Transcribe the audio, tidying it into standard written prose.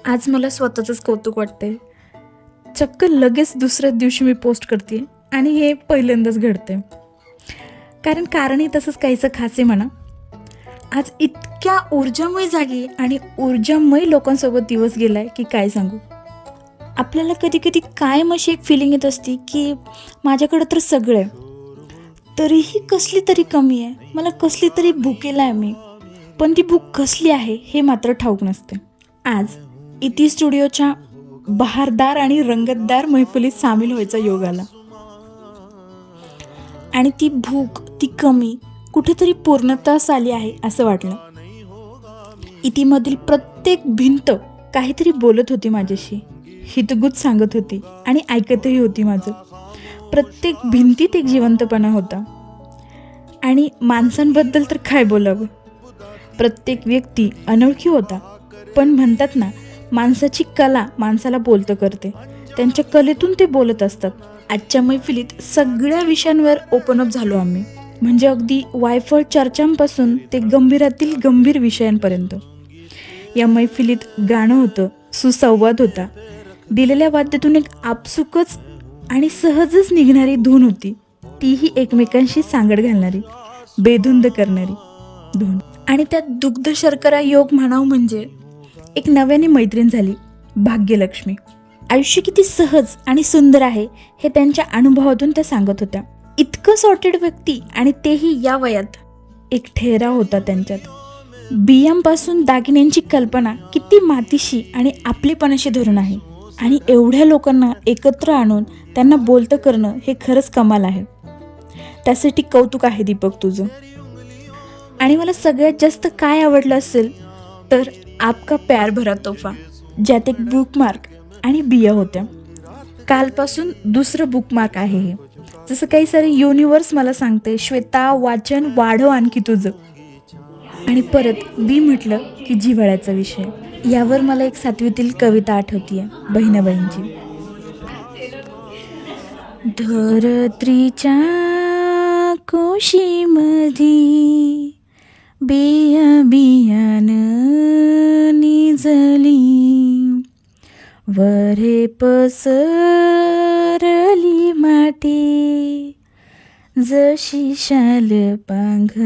आज मला स्वतःचंच कौतुक वाटतंय. चक्क लगेच दुसऱ्याच दिवशी मी पोस्ट करते आणि हे पहिल्यांदाच घडतंय. कारणही तसंच काहीसं खास आहे म्हणा. आज इतक्या ऊर्जामय जागी आणि ऊर्जामय लोकांसोबत दिवस गेलाय की काय सांगू. आपल्याला कधी कधी कायम अशी एक फिलिंग येत असते की माझ्याकडं तर सगळं आहे, तरीही कसली तरी कमी आहे, मला कसली तरी भुकेला आहे मी, पण ती भूक कसली आहे हे मात्र ठाऊक नसते. आज इति स्टुडिओच्या बहारदार आणि रंगतदार मैफिलीत सामील व्हायचा योग आला आणि ती भूक, ती कमी कुठेतरी पूर्णतास आली आहे असं वाटलं. इतिमधील प्रत्येक भिंत काहीतरी बोलत होती माझ्याशी, हितगुज सांगत होती आणि ऐकतही होती माझं. प्रत्येक भिंतीत एक जिवंतपणा होता. आणि माणसांबद्दल तर काय बोलावं, प्रत्येक व्यक्ती अनोळखी होता, पण म्हणतात ना, माणसाची कला माणसाला बोलतं करते. त्यांच्या कलेतून ते बोलत असतात. आजच्या मैफिलीत सगळ्या विषयांवर ओपन अप झालो आम्ही, म्हणजे अगदी वायफळ चर्चांपासून ते गंभीरातील गंभीर विषयांपर्यंत. या मैफिलीत गाणं होतं, सुसंवाद होता, दिलेल्या वाद्यातून एक आपसुकच आणि सहजच निघणारी धून होती, तीही एकमेकांशी सांगड घालणारी, बेधुंद करणारी धून. आणि त्यात दुग्ध शर्करा योग म्हणावं म्हणजे एक नव्याने मैत्रीण झाली, भाग्यलक्ष्मी. आयुष्य किती सहज आणि सुंदर आहे हे त्यांच्या अनुभवातून त्या सांगत होत्या. इतकं सॉर्टेड व्यक्ती आणि तेही या वयात. एक ठेराव होता त्यांच्यात. बियांपासून दागिन्यांची कल्पना किती मातीशी आणि आपलेपणाशी धरून आहे, आणि एवढ्या लोकांना एकत्र आणून त्यांना बोलतं करणं हे खरंच कमाल आहे. त्यासाठी कौतुक आहे दीपक तुझं. आणि मला सगळ्यात जास्त काय आवडलं असेल तर आपका प्यार भरा तोफा, ज्यात एक बुकमार्क आणि बिया होत्या. कालपासून दुसरं बुकमार्क आहे हे. जसं काही सारे युनिवर्स मला सांगते, श्वेता वाचन वाढव आणखी तुझं. आणि परत बी म्हटलं की जिव्हाळ्याचा विषय. यावर मला एक 7वीतील कविता आठवतीये, बहिणाबाईंची. धरत्रीच्या कोशीमधी बिया बियानं निजली, वरे पसरली माटी, जशी शाल पांघरली.